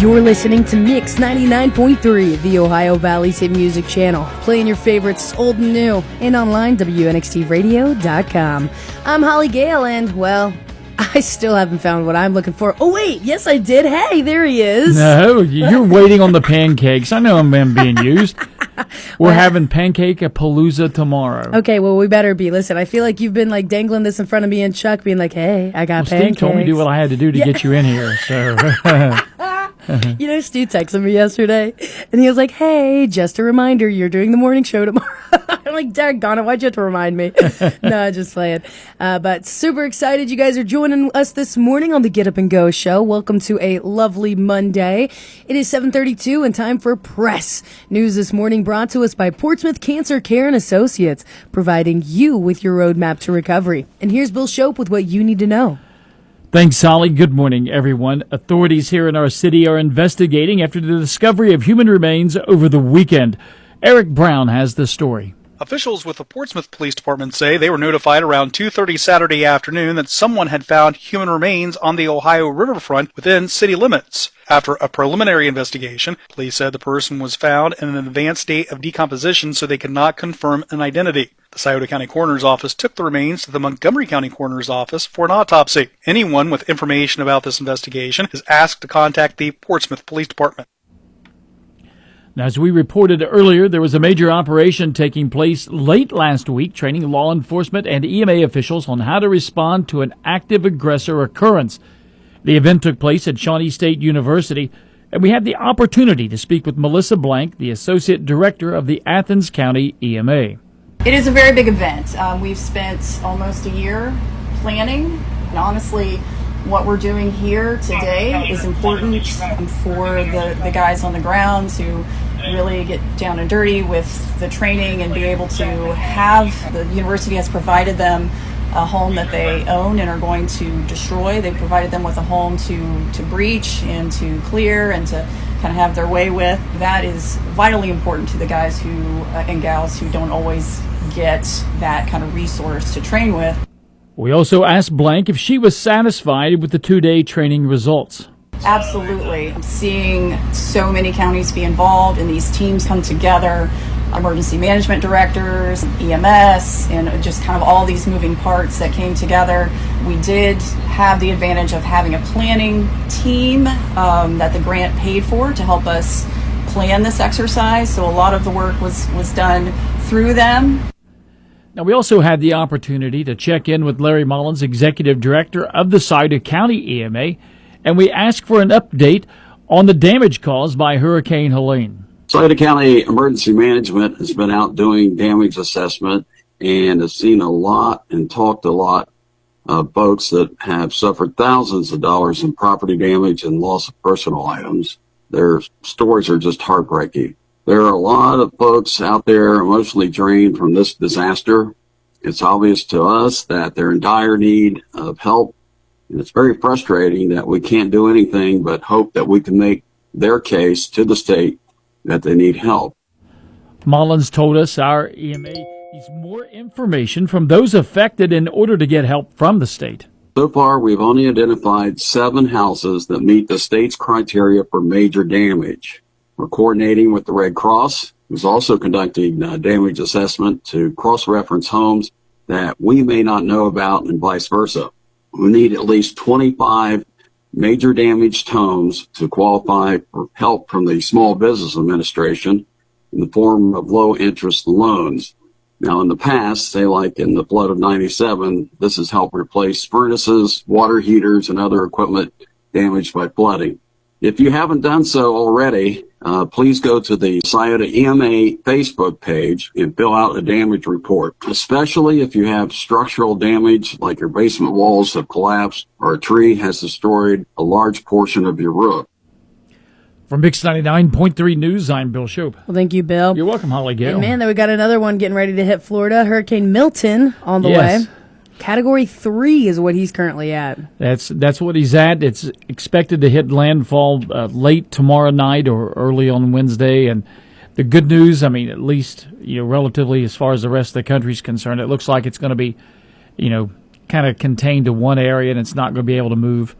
You're listening to Mix 99.3, the Ohio Valley's hit music channel, playing your favorites old and new, and online, WNXTradio.com. I'm Holly Gale, and, well, I still haven't found what I'm looking for. Oh, wait, yes, I did. Hey, there he is. No, you're waiting on the pancakes. I know I'm being used. We're having Pancake-a-Palooza tomorrow. Okay, well, we better be. Listen, I feel like you've been, dangling this in front of me and Chuck, being like, hey, I got pancakes. Steve told me to do what I had to do to get you in here, so... You know, Stu texted me yesterday, and he was like, hey, just a reminder, you're doing the morning show tomorrow. I'm like, daggone it, why'd you have to remind me? No, just playing. But super excited you guys are joining us this morning on the Get Up and Go show. Welcome to a lovely Monday. It is 7:32 and time for press. News this morning brought to us by Portsmouth Cancer Care and Associates, providing you with your roadmap to recovery. And here's Bill Shope with what you need to know. Thanks, Holly. Good morning, everyone. Authorities here in our city are investigating after the discovery of human remains over the weekend. Eric Brown has the story. Officials with the Portsmouth Police Department say they were notified around 2:30 Saturday afternoon that someone had found human remains on the Ohio riverfront within city limits. After a preliminary investigation, police said the person was found in an advanced state of decomposition, so they could not confirm an identity. The Scioto County Coroner's Office took the remains to the Montgomery County Coroner's Office for an autopsy. Anyone with information about this investigation is asked to contact the Portsmouth Police Department. Now, as we reported earlier, there was a major operation taking place late last week, training law enforcement and EMA officials on how to respond to an active aggressor occurrence. The event took place at Shawnee State University, and we had the opportunity to speak with Melissa Blank, the Associate Director of the Athens County EMA. It is a very big event. We've spent almost a year planning, and honestly, what we're doing here today is important for the guys on the ground to really get down and dirty with the training and be able to have, the university has provided them a home that they own and are going to destroy. They've provided them with a home to breach and to clear and to kind of have their way with. That is vitally important to the guys who and gals who don't always get that kind of resource to train with. We also asked Blank if she was satisfied with the two-day training results. Absolutely. I'm seeing so many counties be involved and these teams come together, emergency management directors, EMS, and just kind of all these moving parts that came together. We did have the advantage of having a planning team that the grant paid for to help us plan this exercise. So a lot of the work was done through them. Now, we also had the opportunity to check in with Larry Mullins, Executive Director of the Scioto County EMA, and we asked for an update on the damage caused by Hurricane Helene. Scioto County Emergency Management has been out doing damage assessment and has seen a lot and talked to a lot of folks that have suffered thousands of dollars in property damage and loss of personal items. Their stories are just heartbreaking. There are a lot of folks out there emotionally drained from this disaster. It's obvious to us that they're in dire need of help, and it's very frustrating that we can't do anything but hope that we can make their case to the state that they need help. Mullins told us our EMA needs more information from those affected in order to get help from the state. So far, we've only identified 7 houses that meet the state's criteria for major damage. We're coordinating with the Red Cross, who's also conducting damage assessment to cross-reference homes that we may not know about and vice versa. We need at least 25 major damaged homes to qualify for help from the Small Business Administration in the form of low-interest loans. Now, in the past, say like in the flood of 97, this has helped replace furnaces, water heaters, and other equipment damaged by flooding. If you haven't done so already, please go to the Scioto EMA Facebook page and fill out a damage report, especially if you have structural damage like your basement walls have collapsed or a tree has destroyed a large portion of your roof. From Mix 99.3 News, I'm Bill Shope. Well, thank you, Bill. You're welcome, Holly Gale. And man, then we got another one getting ready to hit Florida. Hurricane Milton on the way. Category 3 is what he's currently at. That's what he's at. It's expected to hit landfall late tomorrow night or early on Wednesday. And the good news, I mean, at least relatively as far as the rest of the country's concerned, it looks like it's going to be, kind of contained to one area, and it's not going to be able to move,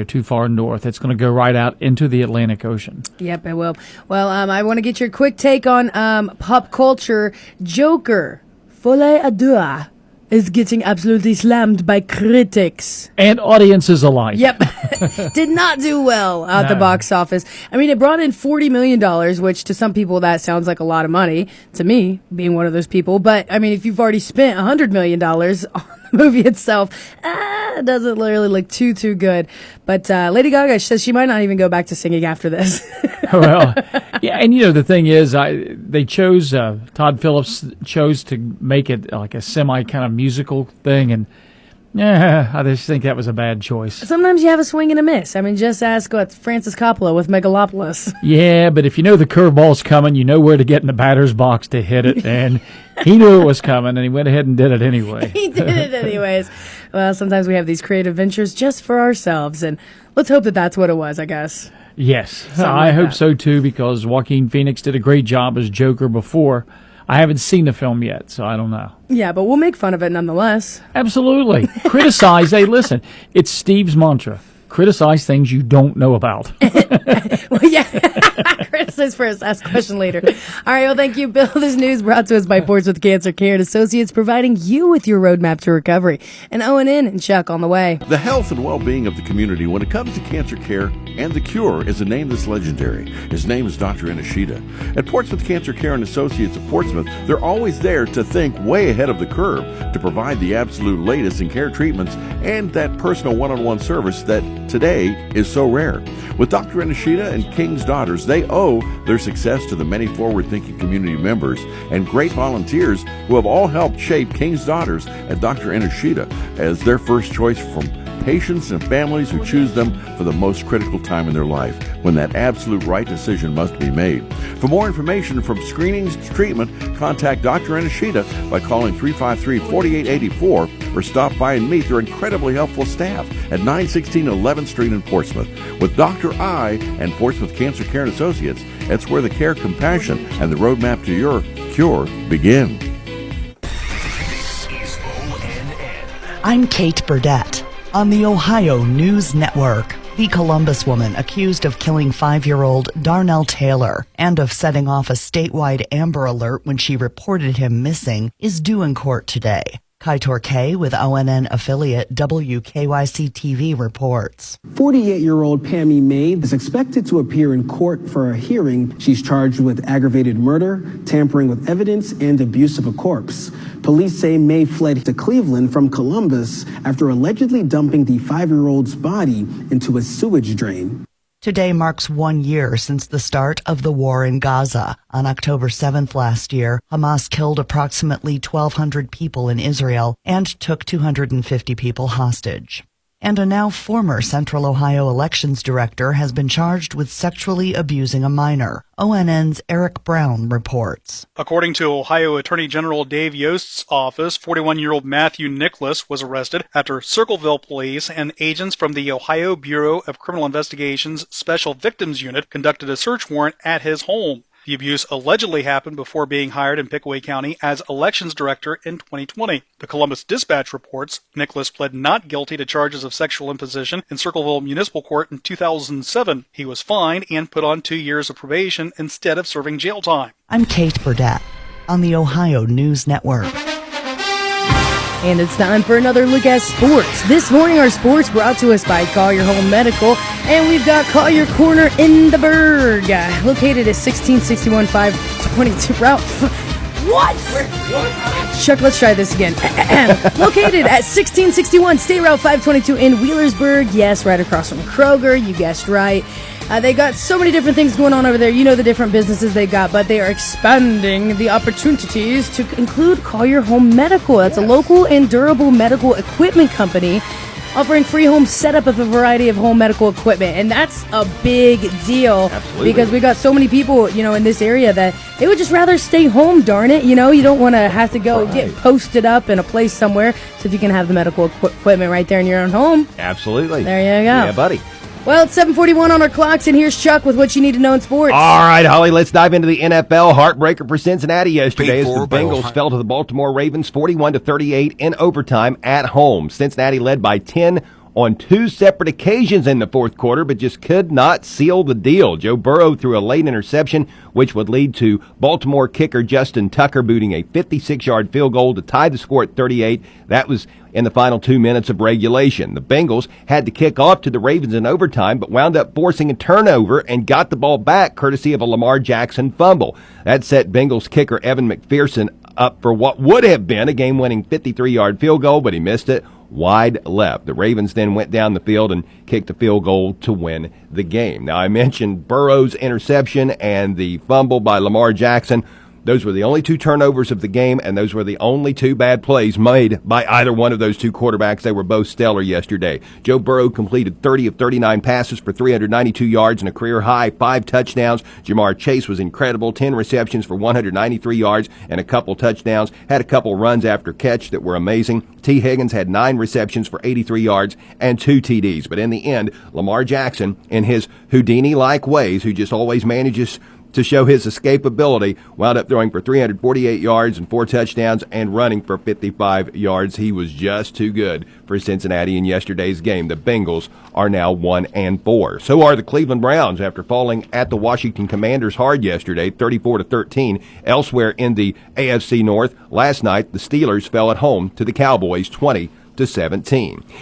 too far north. It's going to go right out into the Atlantic Ocean. Yep, I will. Well, I want to get your quick take on pop culture. Joker, Folie à Deux, is getting absolutely slammed by critics. And audiences alike. Yep. Did not do well at the box office. I mean, it brought in $40 million, which to some people that sounds like a lot of money. To me, being one of those people. But, I mean, if you've already spent $100 million on the movie itself, it doesn't really look too good. But Lady Gaga says she might not even go back to singing after this. Well, yeah, and the thing is, they chose, Todd Phillips chose to make it like a semi kind of musical thing, and I just think that was a bad choice. Sometimes you have a swing and a miss. I mean, just ask Francis Coppola with Megalopolis. Yeah, but if you know the curveball's coming, you know where to get in the batter's box to hit it, and he knew it was coming, and he went ahead and did it anyway. He did it anyways. Well, sometimes we have these creative ventures just for ourselves, and let's hope that that's what it was, I guess. Yes, I hope so too, because Joaquin Phoenix did a great job as Joker before. I haven't seen the film yet, so I don't know. Yeah, but we'll make fun of it nonetheless. Absolutely. Criticize. Hey, listen, it's Steve's mantra. Criticize things you don't know about. Well, yeah. Criticize first, ask question later. All right, well, thank you, Bill. This news brought to us by Portsmouth Cancer Care and Associates, providing you with your roadmap to recovery. And ONN and Chuck on the way. The health and well-being of the community when it comes to cancer care and the cure is a name that's legendary. His name is Dr. Inishida. At Portsmouth Cancer Care and Associates of Portsmouth, they're always there to think way ahead of the curve, to provide the absolute latest in care treatments and that personal one-on-one service that today is so rare. With Dr. Inishida and King's Daughters, they owe their success to the many forward-thinking community members and great volunteers who have all helped shape King's Daughters and Dr. Inishida as their first choice from patients and families who choose them for the most critical time in their life, when that absolute right decision must be made. For more information, from screenings to treatment, contact Dr. Inishida by calling 353-4884 or stop by and meet their incredibly helpful staff at 916 11th Street in Portsmouth. With Dr. I and Portsmouth Cancer Care and Associates, it's where the care, compassion, and the roadmap to your cure begin. I'm Kate Burdett. On the Ohio News Network, the Columbus woman accused of killing 5-year-old Darnell Taylor and of setting off a statewide Amber Alert when she reported him missing is due in court today. Kai Torquay with ONN affiliate WKYC-TV reports. 48-year-old Pammy Maid is expected to appear in court for a hearing. She's charged with aggravated murder, tampering with evidence, and abuse of a corpse. Police say May fled to Cleveland from Columbus after allegedly dumping the 5-year-old's body into a sewage drain. Today marks 1 year since the start of the war in Gaza. On October 7th last year, Hamas killed approximately 1,200 people in Israel and took 250 people hostage. And a now former Central Ohio elections director has been charged with sexually abusing a minor. ONN's Eric Brown reports. According to Ohio Attorney General Dave Yost's office, 41-year-old Matthew Nicholas was arrested after Circleville police and agents from the Ohio Bureau of Criminal Investigation's Special Victims Unit conducted a search warrant at his home. The abuse allegedly happened before being hired in Pickaway County as elections director in 2020. The Columbus Dispatch reports Nicholas pled not guilty to charges of sexual imposition in Circleville Municipal Court in 2007. He was fined and put on 2 years of probation instead of serving jail time. I'm Kate Burdett on the Ohio News Network. And it's time for another look at sports. This morning, our sports brought to us by Collier Home Medical. And we've got Collier Corner in the Berg, located at 1661 522 Route. What? Chuck, let's try this again. Located at 1661 State Route 522 in Wheelersburg. Yes, right across from Kroger. You guessed right. They got so many different things going on over there. You know the different businesses they got, but they are expanding the opportunities to include Collier Home Medical. That's a local and durable medical equipment company offering free home setup of a variety of home medical equipment. And that's a big deal. Absolutely. Because we got so many people, in this area that they would just rather stay home, darn it. You don't want to have to go get posted up in a place somewhere. So if you can have the medical equipment right there in your own home. Absolutely. There you go. Yeah, buddy. Well, it's 7:41 on our clocks, and here's Chuck with what you need to know in sports. All right, Holly, let's dive into the NFL. Heartbreaker for Cincinnati yesterday as the Bengals fell to the Baltimore Ravens 41-38 in overtime at home. Cincinnati led by 10 on 2 separate occasions in the fourth quarter, but just could not seal the deal. Joe Burrow threw a late interception, which would lead to Baltimore kicker Justin Tucker booting a 56-yard field goal to tie the score at 38. That was in the final 2 minutes of regulation. The Bengals had to kick off to the Ravens in overtime, but wound up forcing a turnover and got the ball back courtesy of a Lamar Jackson fumble. That set Bengals kicker Evan McPherson up for what would have been a game-winning 53-yard field goal, but he missed it wide left. The Ravens then went down the field and kicked a field goal to win the game. Now, I mentioned Burrow's interception and the fumble by Lamar Jackson. Those were the only 2 turnovers of the game, and those were the only 2 bad plays made by either one of those 2 quarterbacks. They were both stellar yesterday. Joe Burrow completed 30 of 39 passes for 392 yards and a career-high 5 touchdowns. Jamar Chase was incredible, 10 receptions for 193 yards and a couple touchdowns. Had a couple runs after catch that were amazing. T. Higgins had 9 receptions for 83 yards and 2 TDs. But in the end, Lamar Jackson, in his Houdini-like ways, who just always manages to show his escapability, wound up throwing for 348 yards and 4 touchdowns and running for 55 yards. He was just too good for Cincinnati in yesterday's game. The Bengals are now 1-4. So are the Cleveland Browns after falling at the Washington Commanders hard yesterday, 34-13. Elsewhere in the AFC North, last night the Steelers fell at home to the Cowboys 20-17.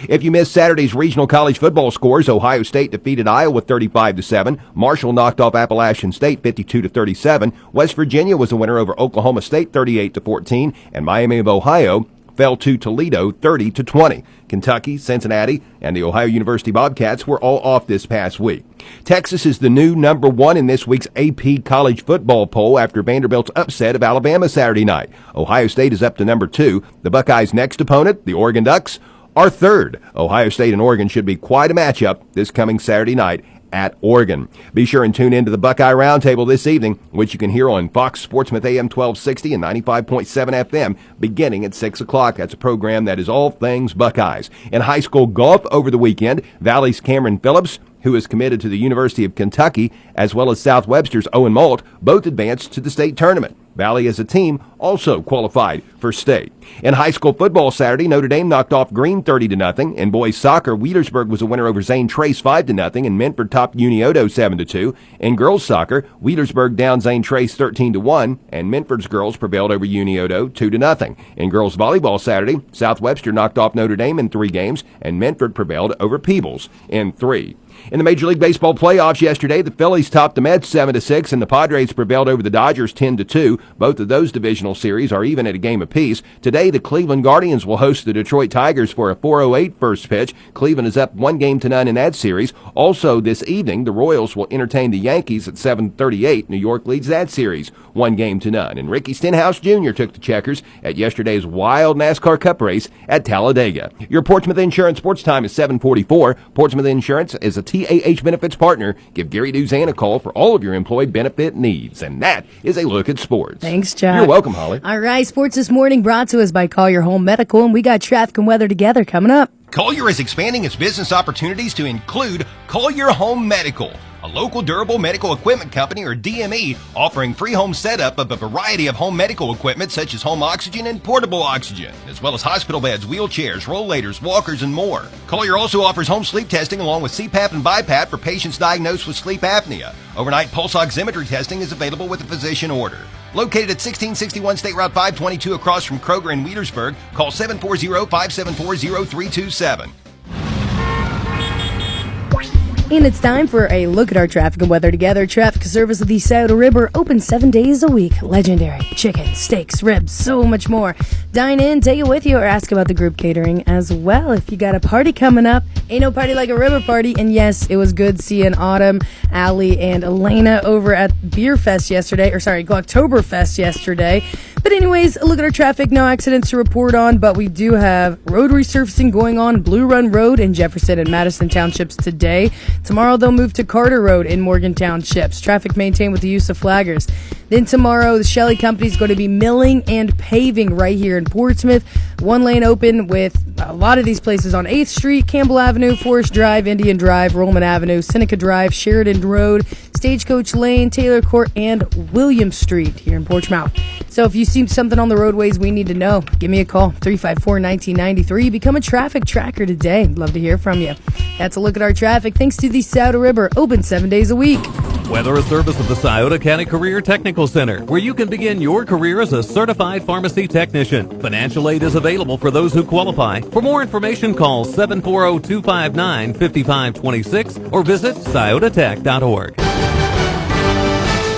If you missed Saturday's regional college football scores, Ohio State defeated Iowa 35-7. Marshall knocked off Appalachian State 52-37. West Virginia was the winner over Oklahoma State 38-14, and Miami of Ohio fell to Toledo 30-20. Kentucky, Cincinnati, and the Ohio University Bobcats were all off this past week. Texas is the new number 1 in this week's AP college football poll after Vanderbilt's upset of Alabama Saturday night. Ohio State is up to number 2. The Buckeyes' next opponent, the Oregon Ducks, are 3rd. Ohio State and Oregon should be quite a matchup this coming Saturday night at Oregon. Be sure and tune into the Buckeye Roundtable this evening, which you can hear on Fox Sportsmouth AM 1260 and 95.7 FM beginning at 6 o'clock. That's a program that is all things Buckeyes. In high school golf over the weekend, Valley's Cameron Phillips, who is committed to the University of Kentucky, as well as South Webster's Owen Malt, both advanced to the state tournament. Valley as a team also qualified for state. In high school football Saturday, Notre Dame knocked off Green 30-0. In boys soccer, Wheelersburg was a winner over Zane Trace 5-0, and Minford topped Unioto 7-2. In girls soccer, Wheelersburg downed Zane Trace 13-1, and Minford's girls prevailed over Unioto 2-0. In girls volleyball Saturday, South Webster knocked off Notre Dame in 3 games, and Minford prevailed over Peebles in 3. In the Major League Baseball playoffs yesterday, the Phillies topped the Mets 7-6, and the Padres prevailed over the Dodgers 10-2. Both of those divisional series are even at a game apiece. Today, the Cleveland Guardians will host the Detroit Tigers for a 4:08 first pitch. Cleveland is up 1-0 in that series. Also this evening, the Royals will entertain the Yankees at 7:38. New York leads that series 1-0. And Ricky Stenhouse Jr. took the checkers at yesterday's wild NASCAR Cup race at Talladega. Your Portsmouth Insurance Sports Time is 7:44. Portsmouth Insurance is a TAH Benefits partner. Give Gary Duzan a call for all of your employee benefit needs. And that is a look at sports. Thanks, Chuck. You're welcome, Holly. All right, sports this morning brought to us by Collier Home Medical, and we got traffic and weather together coming up. Collier is expanding its business opportunities to include Collier Home Medical, a local durable medical equipment company, or DME, offering free home setup of a variety of home medical equipment such as home oxygen and portable oxygen, as well as hospital beds, wheelchairs, rollators, walkers, and more. Collier also offers home sleep testing along with CPAP and BiPAP for patients diagnosed with sleep apnea. Overnight pulse oximetry testing is available with a physician order. Located at 1661 State Route 522 across from Kroger in Wheelersburg, call 740-574-0327. And it's time for a look at our traffic and weather together. Traffic service of the Scioto River open 7 days a week. Legendary chicken, steaks, ribs, so much more. Dine in, take it with you, or ask about the group catering as well. If you got a party coming up, ain't no party like a river party. And yes, it was good seeing Autumn, Allie, and Elena over at Beer Fest yesterday, Oktoberfest yesterday. But anyways, look at our traffic. No accidents to report on, but we do have road resurfacing going on Blue Run Road in Jefferson and Madison Townships today. Tomorrow they'll move to Carter Road in Morgan Townships. Traffic maintained with the use of flaggers. Then tomorrow, the Shelley Company is going to be milling and paving right here in Portsmouth. One lane open with a lot of these places on 8th Street, Campbell Avenue, Forest Drive, Indian Drive, Roman Avenue, Seneca Drive, Sheridan Road, Stagecoach Lane, Taylor Court, and William Street here in Portsmouth. So if you see something on the roadways we need to know, give me a call, 354-1993. Become a traffic tracker today. Love to hear from you. That's a look at our traffic thanks to the Scioto River, open 7 days a week. Weather, a service of the Scioto County Career Technical Center, where you can begin your career as a certified pharmacy technician. Financial aid is available for those who qualify. For more information, call 740-259-5526 or visit sciototech.org.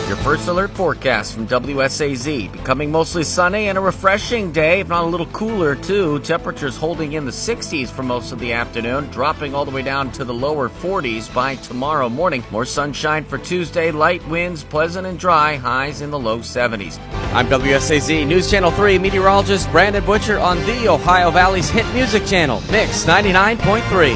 Your first alert forecast from WSAZ. Becoming mostly sunny and a refreshing day, if not a little cooler too. Temperatures holding in the 60s for most of the afternoon, dropping all the way down to the lower 40s by tomorrow morning. More sunshine for Tuesday, light winds, pleasant and dry, highs in the low 70s. I'm WSAZ News Channel 3 meteorologist Brandon Butcher on the Ohio Valley's hit music channel, Mix 99.3.